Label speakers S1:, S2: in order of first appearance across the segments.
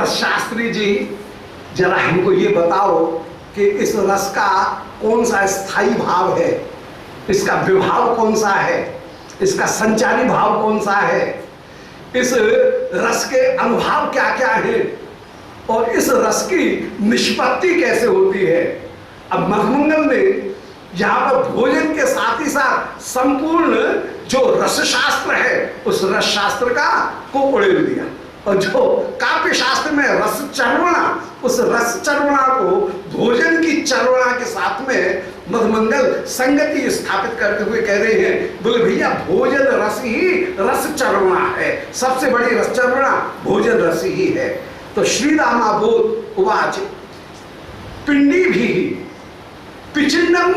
S1: रसशास्त्री जी, जरा हमको ये बताओ कि इस रस का कौन सा स्थायी भाव है, इसका विभाव कौन सा है, इसका संचारी भाव कौन सा है, इस रस के अनुभाव क्या क्या है और इस रस की निष्पत्ति कैसे होती है। अब मधुमंगल ने यहाँ पर भोजन के साथ ही साथ संपूर्ण जो रस शास्त्र है उस रस शास्त्र का को उड़ेल दिया, और जो काव्य शास्त्र में रस चर्वणा, उस रस चर्वणा को भोजन की चर्वणा के साथ में मधुमंगल संगति स्थापित करते हुए कह रहे हैं, बोले भैया भोजन रस ही रस चर्वणा है, सबसे बड़ी रस चर्वणा भोजन रस ही है। तो श्रीरामाबोध उवाच पिंडी भी पिचिन्नम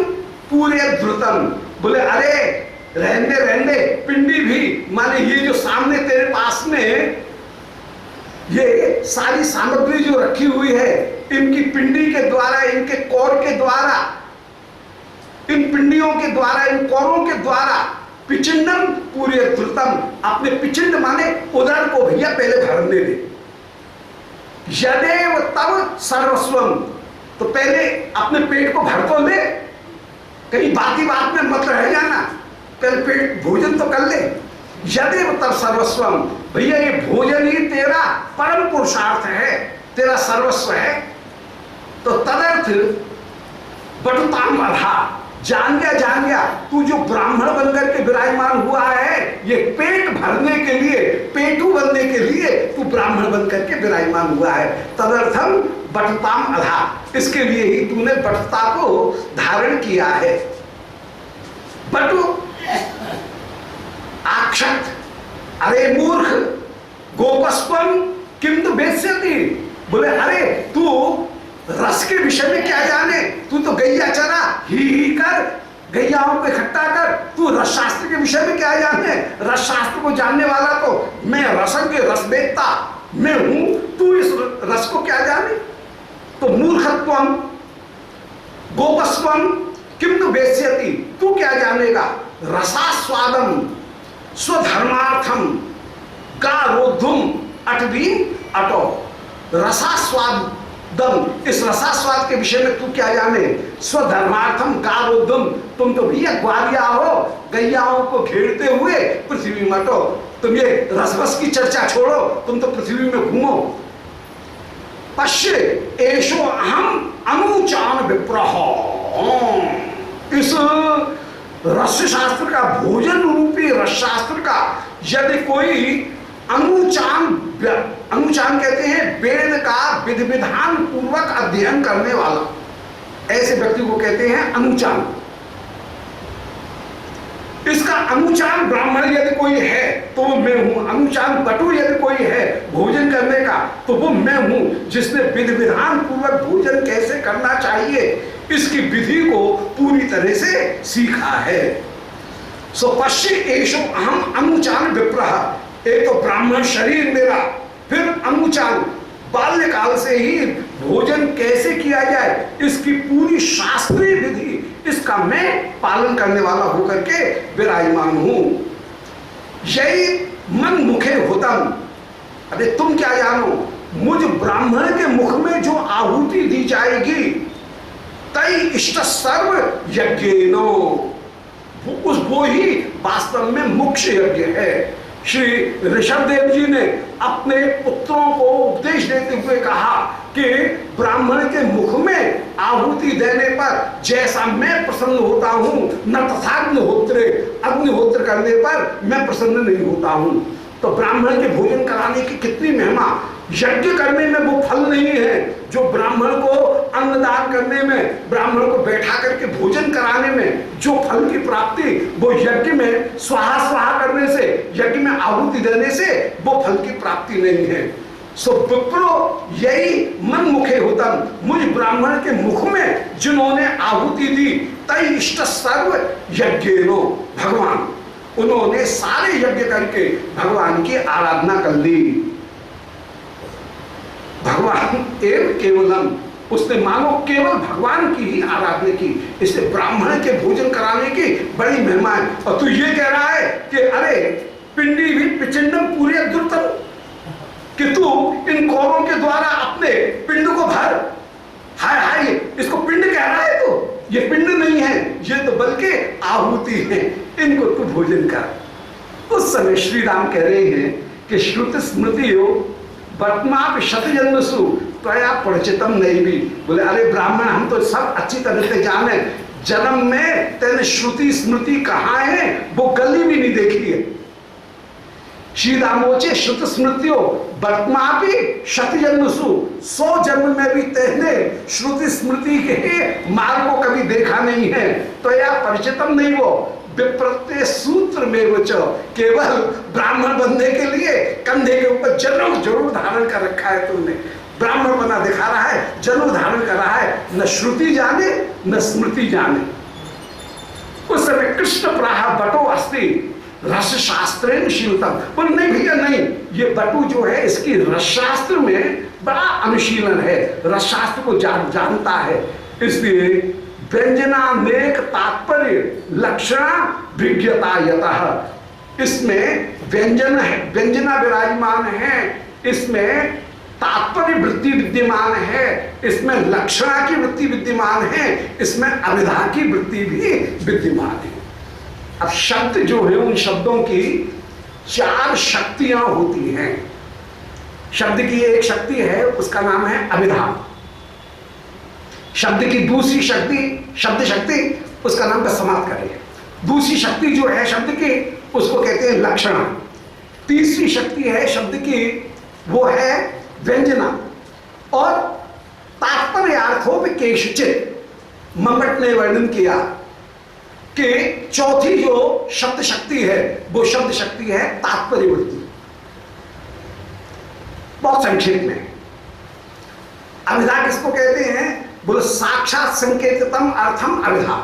S1: पूरे द्रुतम, बोले अरे रहने रहने पिंडी भी, माने ये जो सामने तेरे पास में ये सारी सामग्री जो रखी हुई है, इनकी पिंडी के द्वारा, इनके कौर के द्वारा, इन पिंडियों के द्वारा, इन कौरों के द्वारा पिचिन्नम पूरे द्रुतम, अपने पिचिंड माने उदर को भैया पहले भरने दे। यदेव तब सर्वस्वम, तो पहले अपने पेट को भर तो ले, कहीं बाकी बात में मत रह जाना, पहले पेट भोजन तो कर ले। यदेव तब सर्वस्वम, भैया ये भोजन ही तेरा परम पुरुषार्थ है, तेरा सर्वस्व है। तो तदर्थ बटुताम अधा, जान गया तू जो ब्राह्मण बनकर के विराजमान हुआ है, ये पेट भरने के लिए, पेटू बनने के लिए तू ब्राह्मण बनकर के विराजमान हुआ है। तदर्थम बटुताम अधा, इसके लिए ही तूने बटुता को धारण किया है। बटु आक्षत, अरे मूर्ख गोपस्पम किम तु वेत्स्यति, बोले अरे तू रस के विषय में क्या जाने, तू तो गैया चरा ही कर, गैयाओं को इकट्ठा कर, तू रस शास्त्र के विषय में क्या जाने। रस शास्त्र को जानने वाला तो मैं रसज्ञ रसवेत्ता मैं हूं, तू इस रस को क्या जाने। तो मूर्खत्वम गोपस्वम किम तु वेत्स्यति, तू क्या जानेगा। रसास्वादम स्वधर्मार्थम गारोधुम अटवीम अटो, रसास्वाद दम, इस रसास्वाद के विषय में तू क्या जाने। स्वधर्मार्थम गारोधुम, तुम तो भैया ग्वालिया हो, गैयाओं को घेरते हुए पृथ्वी में तो तुम ये रसवस की चर्चा छोड़ो, तुम तो पृथ्वी में घूमो। पश्य एशो अहम अनुचान विप्रह, इस रस शास्त्र का, भोजन रूपी रस शास्त्र का यदि कोई अनुचान, अनुचान कहते हैं वेद का विधि विधान पूर्वक अध्ययन करने वाला, ऐसे व्यक्ति को कहते हैं अनुचान। इसका अनुचान ब्राह्मण यदि कोई है तो वो मैं हूं, अनुचान बटु यदि कोई है भोजन करने का तो वो मैं हूं, जिसने विधि विधान पूर्वक भोजन कैसे करना चाहिए इसकी विधि को पूरी तरह से सीखा है। सो पश्य एशो अहम अनुचान विप्रह, एक तो ब्राह्मण शरीर मेरा, फिर अनुचान बाल्यकाल से ही भोजन कैसे किया जाए इसकी पूरी शास्त्रीय विधि, इसका मैं पालन करने वाला होकर के विराजमान हूं। यही मन मुखे होतम, अरे तुम क्या जानो, मुझ ब्राह्मण के मुख में जो आहुति दी जाएगी तई इष्ट सर्व यज्ञेनो, वो ही वास्तव में मुख्य यज्ञ है। श्री ऋषभदेव जी ने अपने पुत्रों को उपदेश देते हुए कहा कि ब्राह्मण के मुख में आहुति देने पर जैसा मैं प्रसन्न होता हूं, न तथाग्निहोत्र, अग्निहोत्र करने पर मैं प्रसन्न नहीं होता हूं। तो ब्राह्मण के भोजन कराने की कितनी महिमा, यज्ञ करने में वो फल नहीं है जो ब्राह्मण को अन्नदान करने में, ब्राह्मण को बैठा करके भोजन कराने में जो फल की प्राप्ति, वो यज्ञ में स्वाहा स्वाहा करने से, यज्ञ में आहुति देने से वो फल की प्राप्ति नहीं है। सो विप्रो यही मन मुखे होतम, मुझ ब्राह्मण के मुख में जिन्होंने आहुति दी तई इष्ट सर्व यज्ञेनो, भगवान उन्होंने सारे यज्ञ करके भगवान की आराधना कर ली। भगवान एव केवलम, उसने मानो केवल भगवान की ही आराधना की, इसलिए ब्राह्मण के भोजन कराने की बड़ी महिमा है। और तू ये कह रहा है कि अरे पिंडी भी पिचिंडम पूरे द्रुतम, कि तू इन कौरों के द्वारा होती हैं, इनको तू भोजन कर। उस समय श्री राम कह रहे हैं कि श्रुति स्मृति हो वर्तमान शत जन्मसु त्वया परिचितम नहीं भी। बोले अरे ब्राह्मण, हम तो सब अच्छी तरह से जाने, जन्म में तेने श्रुति स्मृति कहाँ है वो गली भी नहीं देखी है। श्री रामोचे श्रुत स्मृतियों वर्तमान भी शत जन्मसु, 100 जन्म में भी तेने श्रुति स्मृति के मार्ग को कभी देखा नहीं है। तो या परिचितम नहीं वो विप्रत्य सूत्र में वो केवल ब्राह्मण बनने के लिए कंधे के ऊपर जरूर धारण कर रखा है तुमने, ब्राह्मण बना दिखा रहा है, जरूर धारण कर रहा है, न श्रुति जाने न स्मृति जाने। उस समय कृष्ण प्राह बटो अस्ति रस शास्त्रेण शीलतम। बोले नहीं भैया नहीं, ये बटू जो है इसकी रस शास्त्र में बड़ा अनुशीलन है, रस शास्त्र को जानता है, इसलिए व्यंजनानेक तात्पर्य लक्षण विज्ञता यतः। इसमें व्यंजन है, व्यंजना विराजमान है, इसमें तात्पर्य वृत्ति विद्यमान है, इसमें लक्षणा की वृत्ति विद्यमान है, इसमें अभिधा की वृत्ति भी विद्यमान है। अब शब्द जो है उन शब्दों की 4 शक्तियां होती हैं। शब्द की एक शक्ति है उसका नाम है अभिधा, शब्द की दूसरी शक्ति शब्द शक्ति उसका नाम का समाप्त करें। दूसरी शक्ति जो है शब्द की उसको कहते हैं लक्षण। तीसरी शक्ति है शब्द की वो है व्यंजना, और तात्पर्यार्थों में केशचित मंगट ने वर्णन किया कि चौथी जो शब्द शक्ति है वो शब्द शक्ति है तात्पर्य वृत्ति। बहुत संक्षेप में अभिधा किसको कहते हैं? बोले साक्षात संकेततम अर्थम अभिधा,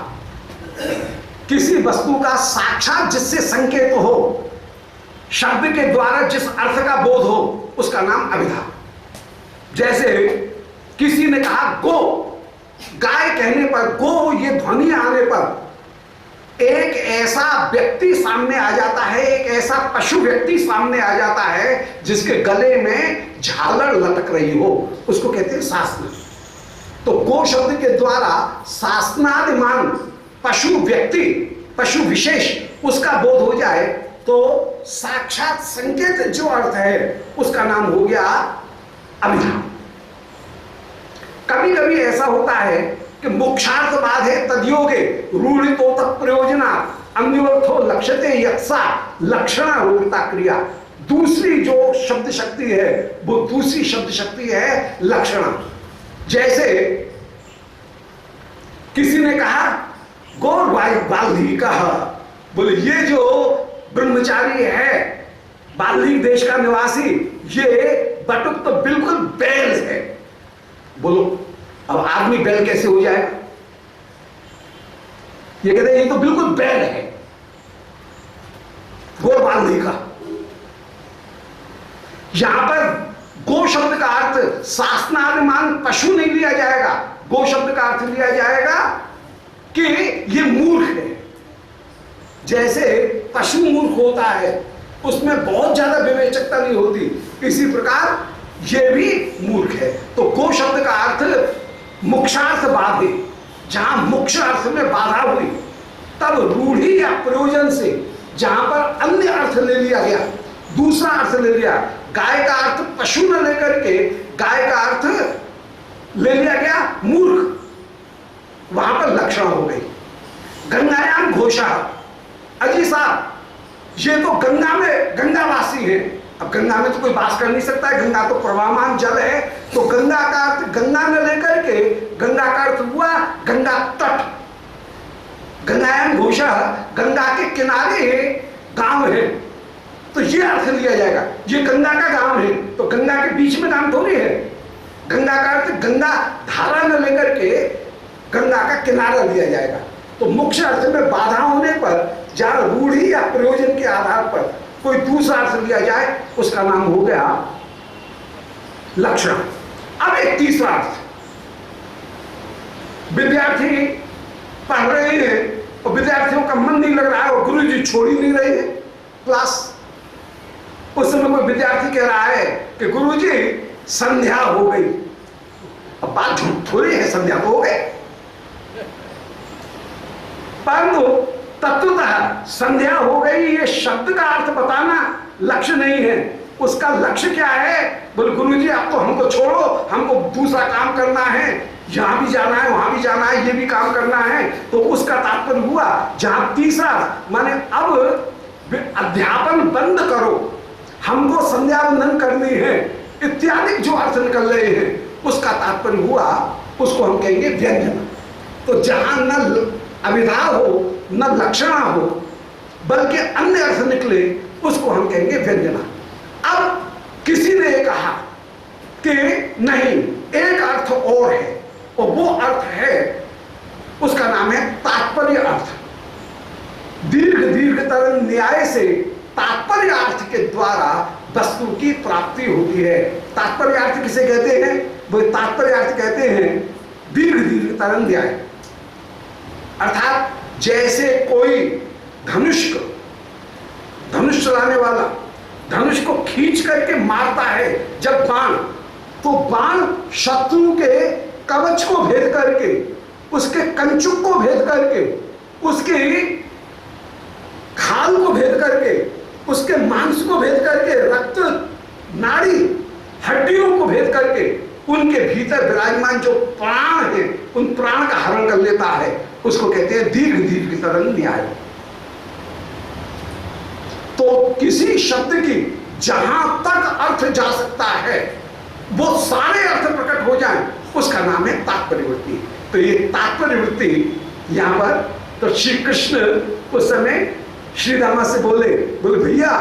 S1: किसी वस्तु का साक्षात जिससे संकेत हो, शब्द के द्वारा जिस अर्थ का बोध हो उसका नाम अभिधा। जैसे किसी ने कहा गो, गाय कहने पर गो ये ध्वनि आने पर एक ऐसा व्यक्ति सामने आ जाता है, एक ऐसा पशु व्यक्ति सामने आ जाता है जिसके गले में झालर लटक रही हो, उसको कहते हैं सासना। तो गो शब्द के द्वारा सासनादिमान पशु व्यक्ति, पशु विशेष उसका बोध हो जाए तो साक्षात संकेत जो अर्थ है उसका नाम हो गया अभिधा। कभी कभी ऐसा होता है कि मोक्षार्थ बाधे तद्योगे रूढ़ितो तत्प्रयोजना अन्योर्थो लक्ष्यते यत्सा लक्षणा रूढ़िता क्रिया। दूसरी जो शब्द शक्ति है वो दूसरी शब्द शक्ति है लक्षणा। जैसे किसी ने कहा गौर बाल्ही कहा, बोले ये जो ब्रह्मचारी है बाल्ही देश का निवासी, ये बटुक तो बिल्कुल बैल है। बोलो अब आदमी बैल कैसे हो जाएगा? ये कहते हैं ये तो बिल्कुल बैल है, गो बाल्ही का। यहां पर गो शब्द का अर्थ शासनादिमान पशु नहीं लिया जाएगा, गो शब्द का अर्थ लिया जाएगा कि ये मूर्ख है। जैसे पशु मूर्ख होता है उसमें बहुत ज्यादा विवेचकता नहीं होती, इसी प्रकार ये भी मूर्ख है। तो गो शब्द का अर्थ मोक्षार्थ बाधे, जहां मोक्ष अर्थ में बाधा हुई तब रूढ़ी या प्रयोजन से जहां पर अन्य अर्थ ले लिया गया, दूसरा अर्थ ले लिया, गाय का अर्थ पशु न लेकर के गाय का अर्थ ले लिया गया मूर्ख, वहां पर लक्षण हो गई। गंगायाम घोषा, अजी साहब ये तो गंगा में गंगावासी है। अब गंगा में तो कोई वास कर नहीं सकता है, गंगा तो प्रवाहमान जल है, तो गंगा का अर्थ गंगा न लेकर के गंगा का अर्थ हुआ गंगा तट। गंगायाम घोषा, गंगा के किनारे गांव है, तो ये अर्थ लिया जाएगा, ये गंगा का गांव है, तो गंगा के बीच में गांव थोड़ी है। गंगा का अर्थ गंगा धारा न लेकर के गंगा का किनारा लिया जाएगा। तो मुख्य अर्थ में बाधा होने पर जहां रूढ़ी या प्रयोजन के आधार पर कोई दूसरा अर्थ लिया जाए उसका नाम हो गया लक्षण। अब एक तीसरा अर्थ, विद्यार्थी पढ़ रहे हैं और विद्यार्थियों का मन नहीं लग रहा है और गुरुजी छोड़ ही नहीं रहे हैं क्लास। उस समय कोई विद्यार्थी कह रहा है कि गुरुजी संध्या हो गई। अब बात झूठ थोड़ी है, संध्या तो हो गई, परंतु तत्वतः संध्या हो गई, ये शब्द का अर्थ बताना लक्ष्य नहीं है। उसका लक्ष्य क्या है? बोले गुरु जी अब तो हमको छोड़ो, हमको दूसरा काम करना है, यहां भी जाना है वहां भी जाना है, ये भी काम करना है। तो उसका तात्पर्य हुआ जहां तीसरा माने अब अध्यापन बंद करो, हमको संध्या वंदन करनी है इत्यादि जो अर्थ निकल रहे हैं, उसका तात्पर्य हुआ उसको हम कहेंगे व्यंजना। तो जहां न अभिधा हो न लक्षणा हो बल्कि अन्य अर्थ निकले, उसको हम कहेंगे व्यंजना। अब किसी ने कहा कि नहीं, एक अर्थ और है, और वो अर्थ है, उसका नाम है तात्पर्य अर्थ। दीर्घतर न्याय से तात्पर्य अर्थ के द्वारा वस्तु की प्राप्ति होती है। तात्पर्य अर्थ किसे कहते हैं? वो तात्पर्य अर्थ कहते हैं दीर्घतर न्याय। अर्थात जैसे कोई धनुष चलाने वाला धनुष को खींच करके मारता है जब बाण, तो बाण शत्रु के कवच को भेद करके, उसके कंचुक को भेद करके, उसके खाल को भेद करके, उसके मांस को भेद करके, रक्त नाड़ी हड्डियों को भेद करके, उनके भीतर विराजमान जो प्राण है उन प्राण का हरण कर लेता है, उसको कहते हैं दीर्घतर न्याय। तो किसी शब्द की जहां तक अर्थ जा सकता है वो सारे अर्थ प्रकट हो जाएं, उसका नाम है तात्पर्य वृत्ति। तो ये तात्पर्य वृत्ति यहां पर, तो श्री कृष्ण उस समय श्री रामा से बोले भैया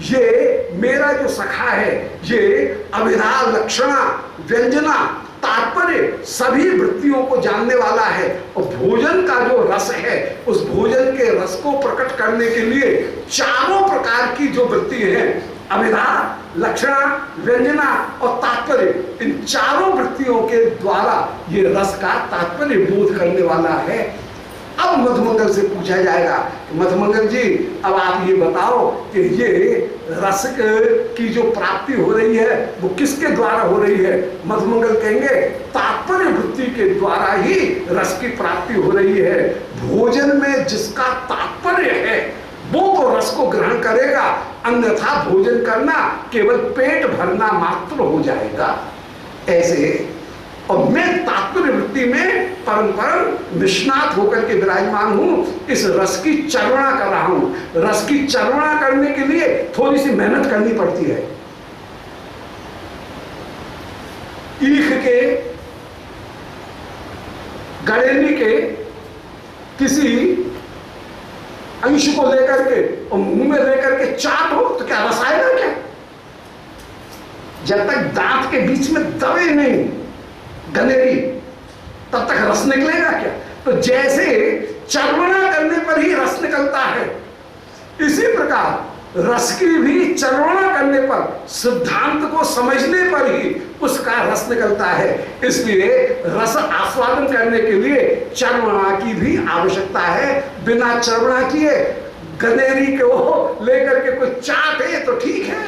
S1: ये मेरा जो सखा है ये अभिधा लक्षणा व्यंजना तात्पर्य सभी वृत्तियों को जानने वाला है, और भोजन का जो रस है उस भोजन के रस को प्रकट करने के लिए चारों प्रकार की जो वृत्ति है, अभिधा लक्षणा व्यंजना और तात्पर्य, इन चारों वृत्तियों के द्वारा ये रस का तात्पर्य बोध करने वाला है। अब मधुमंगल से पूछा जाएगा कि मधुमंगल जी अब आप ये बताओ कि ये रस की जो प्राप्ति हो रही है वो किसके द्वारा हो रही है? मधुमंगल कहेंगे तात्पर्य वृत्ति के द्वारा ही रस की प्राप्ति हो रही है। भोजन में जिसका तात्पर्य है वो तो रस को ग्रहण करेगा, अन्यथा भोजन करना केवल पेट भरना मात्र हो जाएगा। ऐसे और मैं तात्पर्य वृत्ति में परम निष्णात होकर के विराजमान हूं, इस रस की चर्वणा कर रहा हूं। रस की चर्वणा करने के लिए थोड़ी सी मेहनत करनी पड़ती है। ईख के गड़ेली के किसी अंश को लेकर के और मुंह में लेकर के चाटो तो क्या रस आएगा क्या? जब तक दांत के बीच में दबे नहीं गनेरी तब तक रस निकलेगा क्या? तो जैसे चर्वणा करने पर ही रस निकलता है, इसी प्रकार रस की भी चर्वणा करने पर, सिद्धांत को समझने पर ही उसका रस निकलता है। इसलिए रस आस्वादन करने के लिए चर्वणा की भी आवश्यकता है। बिना चर्वणा किए गनेरी को लेकर के कोई चाटे तो ठीक है,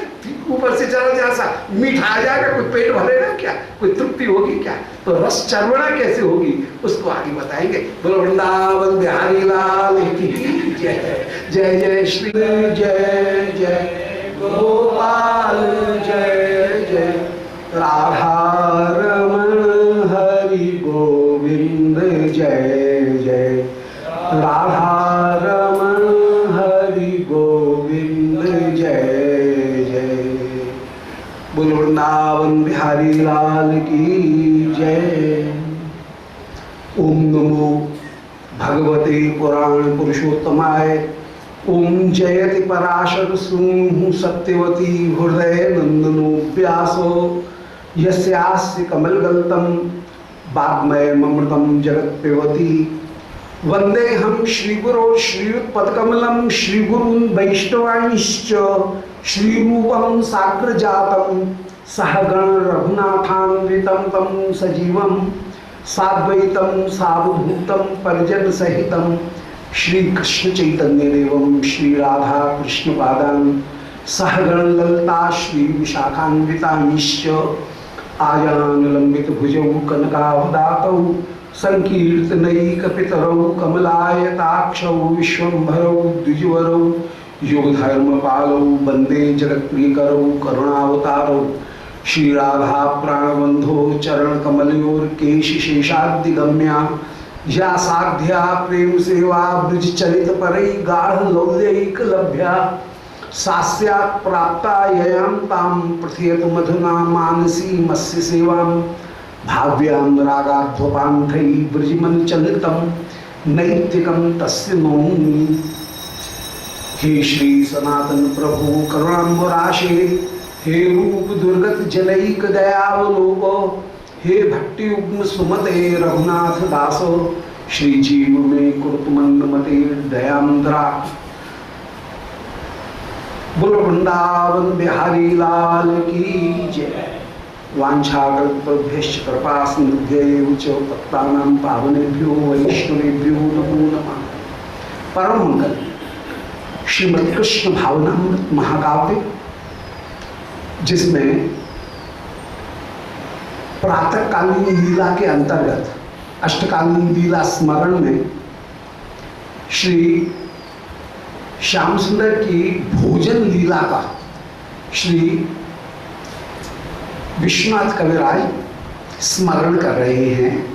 S1: ऊपर से जरा सा मीठा आ जाएगा, कोई पेट भरेगा क्या? कोई तृप्ति होगी क्या? तो रस चर्वणा कैसे होगी उसको आगे बताएंगे। बोलो वृंदावन बिहारी लाल की जय। जय जय श्री जय जय गोपाल जय जय राधा रमण हरि गोविंद जय जय राधा रमण हरि गोविंद जय जय। बोलो वृंदावन बिहारी लाल की जय। ओम नमो भगवते पुराण पुरुषोत्तमाय। ओम जयति पराशर सूनु सत्यवती हृदय नंदनो व्यासो यस्यास्य कमलगल्तम वाग्मय ममृतम जगत पिबती। वंदे हम श्रीगुरो श्रीयुतपदकमलम श्रीगुरुन् वैष्णवांश्च श्रीरूपं साग्रजातं सहगण रघुनाथान्वितं तं सजीवं साद्वैतं सावधूतं परिजन सहितं श्री कृष्ण चैतन्य देवं श्री राधा कृष्ण पादान सहगण ललिता श्री विशाखान्वितांश्च आजानुलंबित भुजौ कनकावदातौ संकीर्तनैकपितरौ कमलायताक्षौ विश्वम्भरौ द्विजवरौ युगधर्मपालौ वन्दे जगत्प्रियकरौ करुणावतारौ श्रीराधा प्राणबंधो चरणकमलयोर्केशेषाद्दिगम्या या साध्या प्रेम सेवा ब्रज चरित परई गाढ़ लौल्यैकलभ्या सास्यात् प्राप्ता ययां तां प्रथयत मधुना मानसी मत्स्य सेवां भाव्यां रागाध्वपान्थै ब्रजमन चलितं नैतिकं तस्य नौमि। हे श्री सनातन प्रभु करुणाम्बुराशे, हे रूप दुर्गत जनैक दयावलोको, हे भक्ति उग्म सुमते रघुनाथ दासो, श्री जीव में कुरुतमंद मते दयांद्रा। बोल वृंदावन बिहारी लाल की जय। वांछाकल्पभ्यश्च कृपा सिन्धुभ्यैव च पतितानां पावनेभ्यो वैष्णवेभ्यो नमो नमः। परम मंगल श्रीमद् कृष्ण भावनामृत महाकाव्य, जिसमें प्रातःकालीन लीला के अंतर्गत अष्टकालीन लीला स्मरण में श्री श्याम सुंदर की भोजन लीला का श्री विश्वनाथ कविराज स्मरण कर रहे हैं,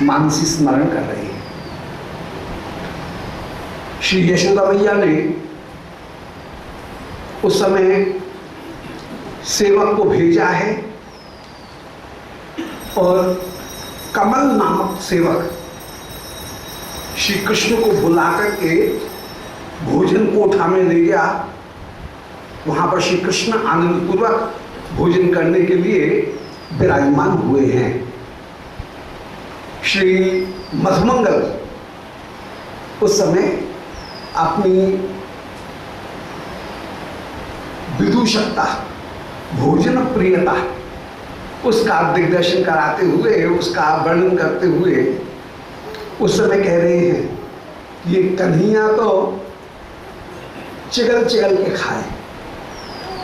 S1: मानसी स्मरण कर रहे हैं। श्री यशोदा मैया ने उस समय सेवक को भेजा है और कमल नामक सेवक श्री कृष्ण को बुला करके भोजन कोठा में ले गया। वहां पर श्री कृष्ण आनंद पूर्वक भोजन करने के लिए विराजमान हुए हैं। श्री मधुमंगल उस समय अपनी विदूषकता, भोजन प्रियता, उसका दिग्दर्शन कराते हुए, उसका वर्णन करते हुए उस समय कह रहे हैं, ये कन्हैया तो चिगल चिगल के खाए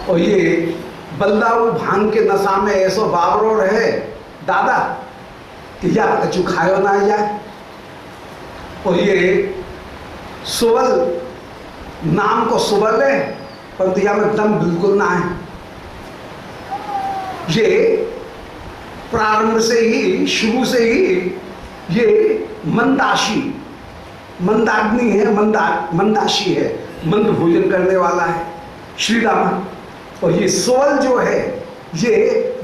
S1: और ये बलदाऊ भांग के नशा में ऐसो बाबरो रहे दादा कि या कछु खायो ना जाए, और ये सुबल नाम को सुबल है परंतु या में दम बिल्कुल ना है। ये प्रारंभ से ही, शुरू से ही ये मंदाशी, मंदाग्नि है, मंदाशी है, मंद भोजन करने वाला है श्री राम। और ये सोवल जो है ये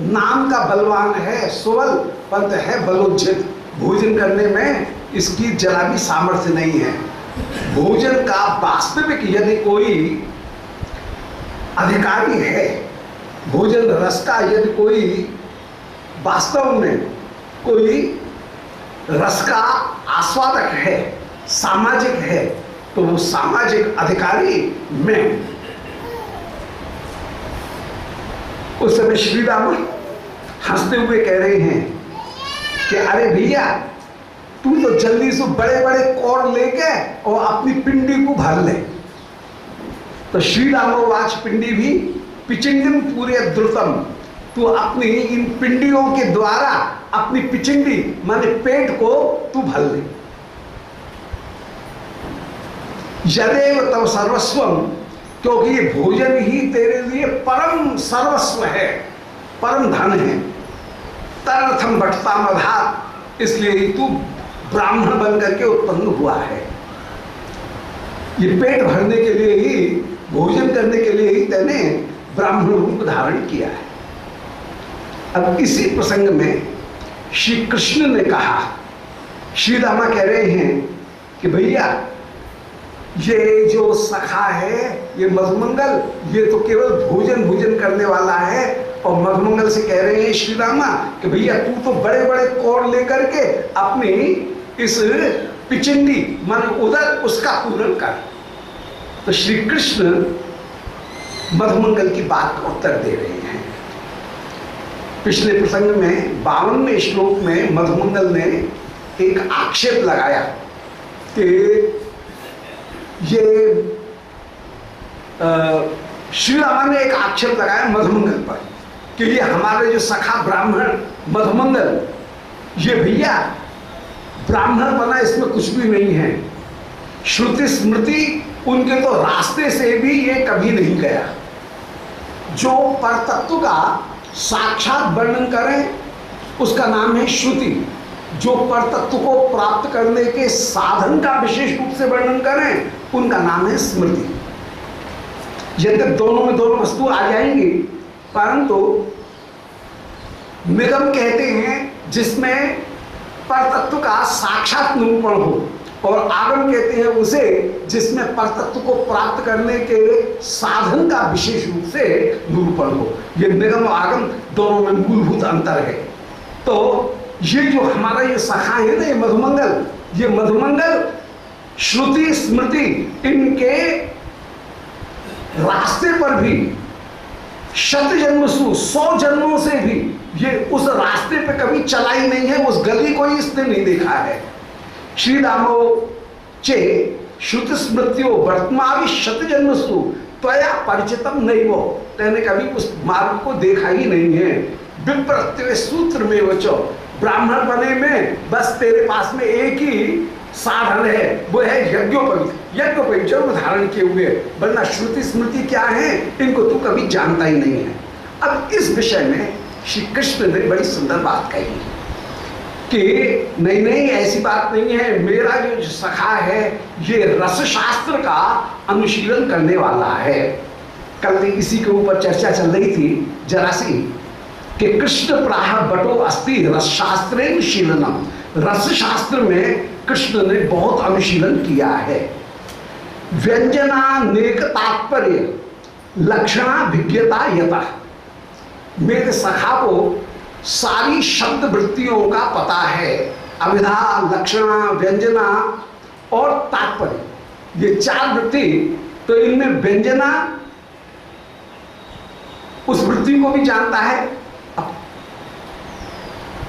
S1: नाम का बलवान है, सोवल परंतु है बलोज्जित, भोजन करने में इसकी जरा भी सामर्थ्य नहीं है। भोजन का वास्तविक यदि कोई अधिकारी है, भोजन रस का यदि कोई वास्तव में कोई रस का आस्वादक है, सामाजिक है, तो वो सामाजिक अधिकारी मैं। उस समय श्री राम हंसते हुए कह रहे हैं कि अरे भैया तू तो जल्दी से बड़े बड़े कौर लेके और अपनी पिंडी को भर ले। तो श्री रामोवाच पिंडी भी पिचिंडिम पूरे द्रुतम, तू अपनी इन पिंडियों के द्वारा अपनी पिचिंडी माने पेट को तू भर ले। यदेव तव सर्वस्वम, क्योंकि ये भोजन ही तेरे लिए परम सर्वस्व है, परम धन है। तदर्थम बटता मधात, इसलिए ही तू ब्राह्मण बन करके उत्पन्न हुआ है। ये पेट भरने के लिए ही, भोजन करने के लिए ही तेने ब्राह्मण रूप धारण किया है। अब इसी प्रसंग में श्री कृष्ण ने कहा, श्री रामा कह रहे हैं कि भैया ये जो सखा है, ये मधुमंगल, ये तो केवल भोजन करने वाला है। और मधुमंगल से कह रहे हैं श्री रामा कि भैया तू तो बड़े बड़े कौर लेकर के अपनी इस पिचिंडी माने उधर उसका पूर्ण कर। तो श्री कृष्ण मधुमंगल की बात का उत्तर दे रहे हैं। पिछले प्रसंग में 52वें श्लोक में मधुमंगल ने एक आक्षेप लगाया कि ये श्री रामा ने एक आक्षेप लगाया मधुमंगल पर कि ये हमारे जो सखा ब्राह्मण मधुमंगल, ये भैया ब्राह्मण बना इसमें कुछ भी नहीं है। श्रुति स्मृति उनके तो रास्ते से भी ये कभी नहीं गया। जो परतत्व का साक्षात वर्णन करें उसका नाम है श्रुति। जो परतत्व को प्राप्त करने के साधन का विशेष रूप से वर्णन करें उनका नाम है स्मृति। यद्यपि दोनों में दोनों वस्तु आ जाएंगी, परंतु निगम कहते हैं जिसमें परतत्व का साक्षात निरूपण हो, और आगम कहते हैं उसे जिसमें परतत्व को प्राप्त करने के साधन का विशेष रूप से निरूपण हो। ये निगम और आगम दोनों में मूलभूत अंतर है। तो ये जो हमारा ये सखा है ना, ये मधुमंगल श्रुति स्मृति इनके रास्ते पर भी शत जन्मसु 100 जन्मों से भी ये उस रास्ते पे कभी चला ही नहीं है, उस गली को ही इसने नहीं देखा है। श्री रामो चे श्रुति स्मृतियो वर्तमान शत जन्मसु त्वया परिचितम नहीं वो, तेने कभी उस मार्ग को देखा ही नहीं है। विप्रत्य सूत्र में वचो, ब्राह्मण बने में बस तेरे पास में एक ही साधन है, वो है यज्ञोपवीत जन्म धारण किए हुए, वरना श्रुति स्मृति क्या है इनको तू कभी जानता ही नहीं है। अब इस विषय में श्री कृष्ण ने बड़ी सुंदर बात कही कि नहीं ऐसी बात नहीं है, मेरा जो सखा है ये रस शास्त्र का अनुशीलन करने वाला है। कल इसी के ऊपर चर्चा चल रही थी जरा सी कि कृष्ण प्राह बटो अस्ति रस शास्त्रेण शीलनम। रस शास्त्र में कृष्ण ने बहुत अनुशीलन किया है। व्यंजनानेक तात्पर्य लक्षणाभिज्ञता यथा, मेरे सखा को सारी शब्द वृत्तियों का पता है। अविधा, लक्षणा, व्यंजना और तात्पर्य, ये 4 वृत्ति। तो इनमें व्यंजना उस वृत्ति को भी जानता है।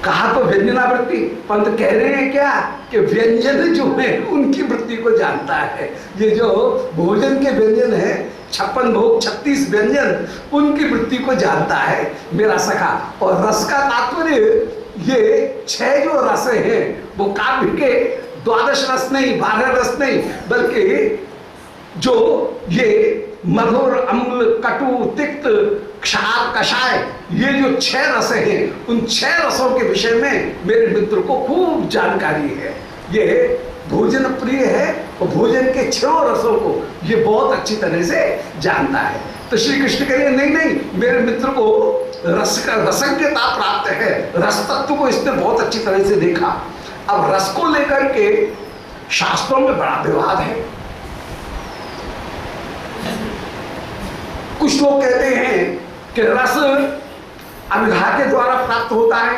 S1: कहा तो व्यंजना वृत्ति, पंत कह रहे हैं क्या कि व्यंजन जो है उनकी वृत्ति को जानता है। ये जो भोजन के व्यंजन है 56 भोग 36 व्यंजन, उनकी वृत्ति को जानता है मेरा सखा। और रस का तात्पर्य ये 6 जो रस हैं वो काव्य के 12 रस नहीं, 12 रस नहीं, बल्कि जो ये मधुर, अम्ल, कटु, तिक्त, क्षार, कषाय, ये जो 6 रस हैं उन 6 रसों के विषय में मेरे मित्र को खूब जानकारी है। ये भोजन प्रिय है और भोजन के 6 रसों को ये बहुत अच्छी तरह से जानता है। तो श्री कृष्ण कह रहे नहीं, मेरे मित्र को रसज्ञता प्राप्त है, रस तत्व को इसने बहुत अच्छी तरह से देखा। अब रस को लेकर के शास्त्रों में बड़ा विवाद है। कुछ लोग कहते हैं कि रस अविधा के द्वारा प्राप्त होता है,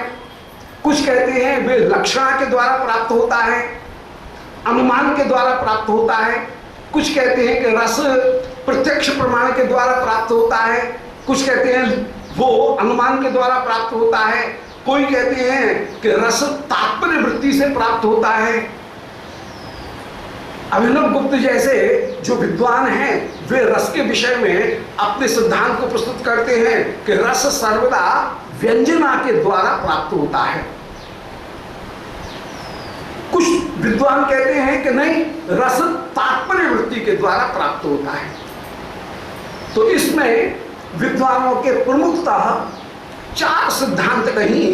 S1: कुछ कहते हैं वे लक्षणा के द्वारा प्राप्त होता है, अनुमान के द्वारा प्राप्त होता है, कुछ कहते हैं कि रस प्रत्यक्ष प्रमाण के द्वारा प्राप्त होता है, कुछ कहते हैं वो अनुमान के द्वारा प्राप्त होता है, कोई कहते हैं कि रस तात्पर्य वृत्ति से प्राप्त होता है। अभिनव गुप्त जैसे जो विद्वान हैं वे रस के विषय में अपने सिद्धांत को प्रस्तुत करते हैं कि रस सर्वदा व्यंजना के द्वारा प्राप्त होता है। कुछ विद्वान कहते हैं कि नहीं, रस तात्पर्य वृत्ति के द्वारा प्राप्त होता है। तो इसमें विद्वानों के प्रमुखतः 4 सिद्धांत कहीं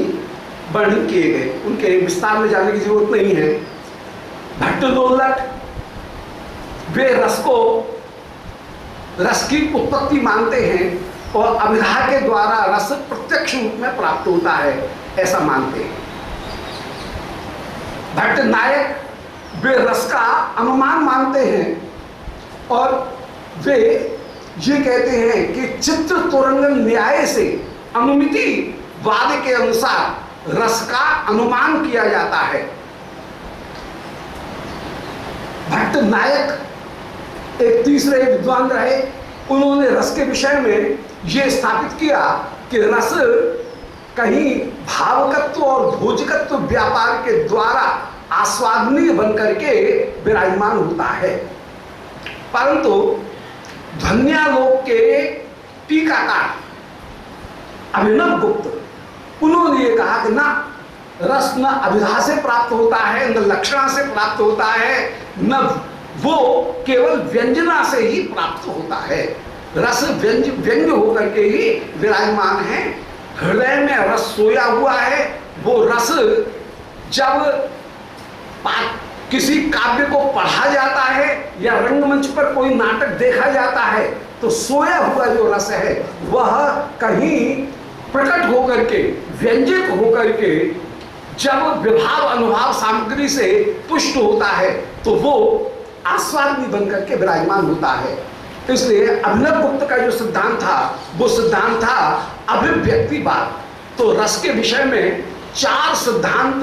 S1: वर्णन किए गए, उनके विस्तार में जाने की जरूरत नहीं है। भट्टदोलक वे रस की उत्पत्ति मानते हैं और अविधा के द्वारा रस प्रत्यक्ष रूप में प्राप्त होता है ऐसा मानते हैं। भट्ट नायक वे रस का अनुमान मानते हैं और वे ये कहते हैं कि चित्र तुरंगन न्याय से अनुमिति वाद के अनुसार रस का अनुमान किया जाता है। भट्ट नायक एक तीसरे विद्वान रहे, उन्होंने रस के विषय में यह स्थापित किया कि रस कहीं भावकत्व और भोजकत्व व्यापार के द्वारा आस्वादनीय बनकर के विराजमान होता है। परंतु ध्वन्यालोक के टीकाकार अभिनव गुप्त उन्होंने ये कहा कि ना, रस न अभिधा से प्राप्त होता है, न लक्षणा से प्राप्त होता है, न वो केवल व्यंजना से ही प्राप्त होता है। रस व्यंग्य होकर के ही विराजमान है। हृदय में रस सोया हुआ है। वो रस जब किसी काव्य को पढ़ा जाता है या रंगमंच पर कोई नाटक देखा जाता है तो सोया हुआ जो रस है वह कहीं प्रकट होकर के, व्यंजित होकर के जब विभाव अनुभाव सामग्री से पुष्ट होता है तो वो आस्वादनी बनकर के विराजमान होता है। इसलिए अभिनव गुप्त का जो सिद्धांत था वो सिद्धांत था अभिव्यक्तिवाद। तो रस के विषय में 4 सिद्धांत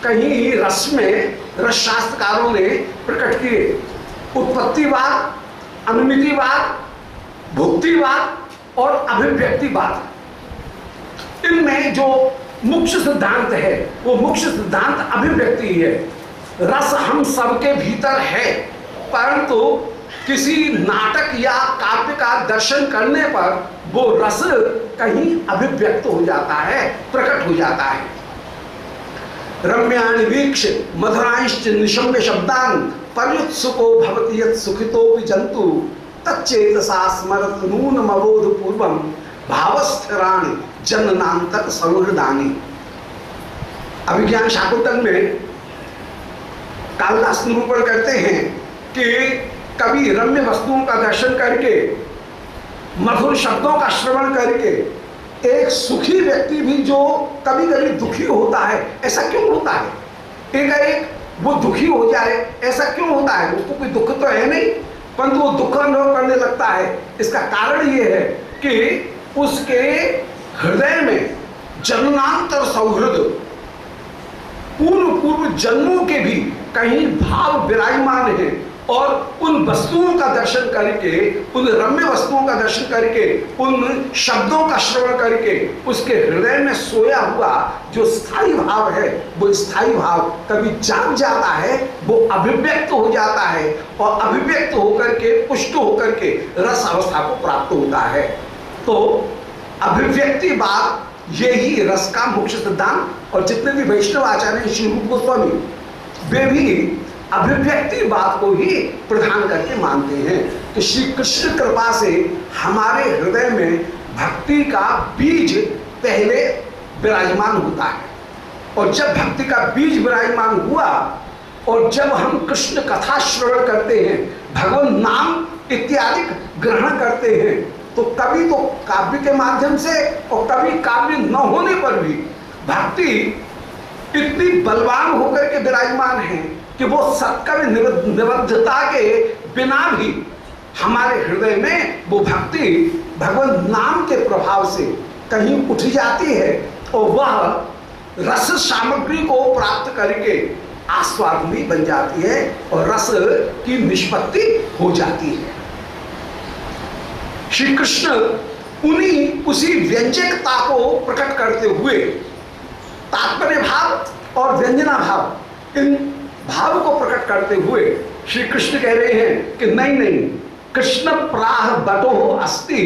S1: कहीं रस में रस शास्त्रकारों ने प्रकट किए। उत्पत्तिवाद, अनुमितिवाद, भुक्तिवाद और अभिव्यक्तिवाद। इनमें जो मुख्य सिद्धांत है वो मुख्य सिद्धांत अभिव्यक्ति है। रस हम सबके भीतर है, परंतु किसी नाटक या काव्य का दर्शन करने पर वो रस कहीं अभिव्यक्त हो जाता है, प्रकट हो जाता है। रम्याणि वीक्ष मधुरांश्च निशम्य शब्दान पर्युत्सुको भवति यत् सुखितोपि जंतु तच्चेतसा स्मरत नूनमबोध पूर्वम भावस्थिराणि जननांतक संहृदानि। अभिज्ञान शाकुंतल में कालिदास निरूपण करते हैं कि कभी रम्य वस्तुओं का दर्शन करके, मधुर शब्दों का श्रवण करके एक सुखी व्यक्ति भी जो कभी कभी दुखी होता है, ऐसा क्यों होता है? एक वो दुखी हो जाए, ऐसा क्यों होता है? उसको कोई दुख तो है नहीं, परंतु वो दुख अनुभव करने लगता है। इसका कारण ये है कि उसके हृदय में जन्मांतर सौहृद, पूर्व जन्मों के भी कहीं भाव विराजमान है और उन वस्तुओं का दर्शन करके, उन रम्य वस्तुओं का दर्शन करके, उन शब्दों का श्रवण करके उसके हृदय में सोया हुआ जो स्थायी भाव है वो स्थायी भाव कभी जाग जाता है, वो अभिव्यक्त हो जाता है और अभिव्यक्त होकर के, पुष्ट होकर के रस अवस्था को प्राप्त होता है। तो अभिव्यक्ति बात यही रस का मुख्य सिद्धांत। और जितने भी वैष्णव आचार्य हैं, श्री रूप गोस्वामी, वे भी अभिव्यक्ति बात को ही प्रधान करके मानते हैं। तो श्री कृष्ण कृपा से हमारे हृदय में भक्ति का बीज पहले विराजमान होता है, और जब भक्ति का बीज विराजमान हुआ और जब हम कृष्ण कथा श्रवण करते हैं, भगवान नाम इत्यादि ग्रहण करते हैं, तो कभी तो काव्य के माध्यम से और कभी काव्य न होने पर भी भक्ति इतनी बलवान होकर के विराजमान है कि वो सत्कर्म निबद्धता के बिना भी हमारे हृदय में वो भक्ति भगवान नाम के प्रभाव से कहीं उठ जाती है और वह रस सामग्री को प्राप्त करके आस्वादनी बन जाती है और रस की निष्पत्ति हो जाती है। श्री कृष्ण उसी व्यंजकता को प्रकट करते हुए तात्पर्य भाव और व्यंजना भाव, इन भाव को प्रकट करते हुए श्री कृष्ण कह रहे हैं कि नहीं, कृष्ण प्राह बटो अस्ति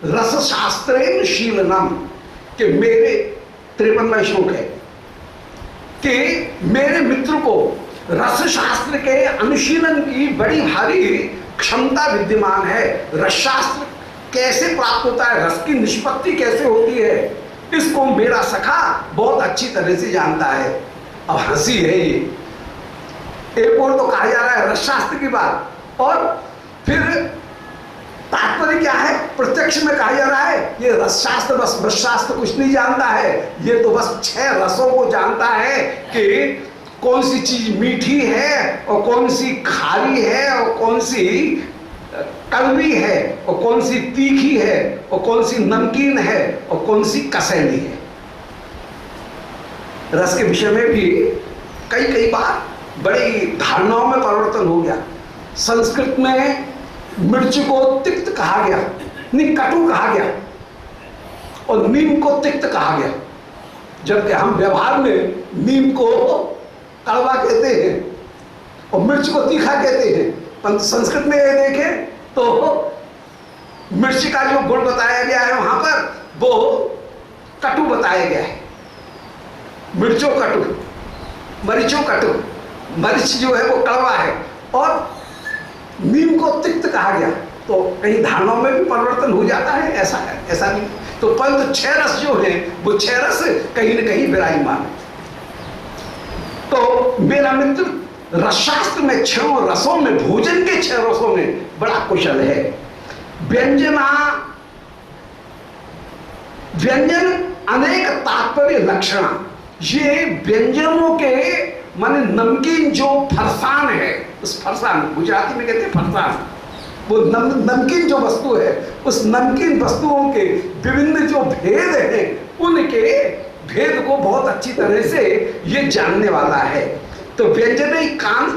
S1: रस शास्त्रेण शीलनम, कि मेरे 53वां श्लोक है कि मेरे मित्र को रस शास्त्र के अनुशीलन की बड़ी भारी क्षमता विद्यमान है। रस शास्त्र कैसे प्राप्त होता है, रस की निष्पत्ति कैसे होती है, इसको मेरा सखा बहुत अच्छी तरह से जानता है। अब हंसी है ये, एक और तो कहा जा रहा है रस शास्त्र की बात, और फिर तात्पर्य क्या है? प्रत्यक्ष में कहा जा रहा है ये रस शास्त्र, बस रस शास्त्र कुछ नहीं जानता है, ये तो बस 6 रसों को जानता है कि कौन सी चीज मीठी है और कौन सी खारी है और कौन सी कड़वी है और कौन सी तीखी है और कौन सी नमकीन है और कौन सी कसैली है। रस के विषय में भी कई बार बड़ी धारणाओं में परिवर्तन हो गया। संस्कृत में मिर्च को तिक्त कहा गया, नहीं कटु कहा गया, और नीम को तिक्त कहा गया, जबकि हम व्यवहार में नीम को कड़वा कहते हैं और मिर्च को तीखा कहते हैं। पर संस्कृत में ये देखें तो मिर्च का जो गुण बताया गया है वहां पर वो कटु बताया गया है। मिर्चो कटु, मरीचो कटु, मरीच जो है वो कड़वा है, और नीम को तिक्त कहा गया, तो कहीं धारणों में भी परिवर्तन हो जाता है, ऐसा नहीं। तो परंतु छह रस जो है वो छह रस कहीं न कहीं विराजमान है। तो मेरा मित्र रसशास्त्र में छह रसों में, भोजन के छह रसों में बड़ा कुशल है। व्यंजन अनेक तात्पर्य लक्षण, ये व्यंजनों के माने नमकीन जो फरसान है, उस फरसान, गुजराती में कहते हैं फरसान, वो नमकीन जो वस्तु है, उस नमकीन वस्तुओं के विभिन्न जो भेद हैं, उनके भेद को बहुत अच्छी तरह से ये जानने वाला है। तो व्यंजन कान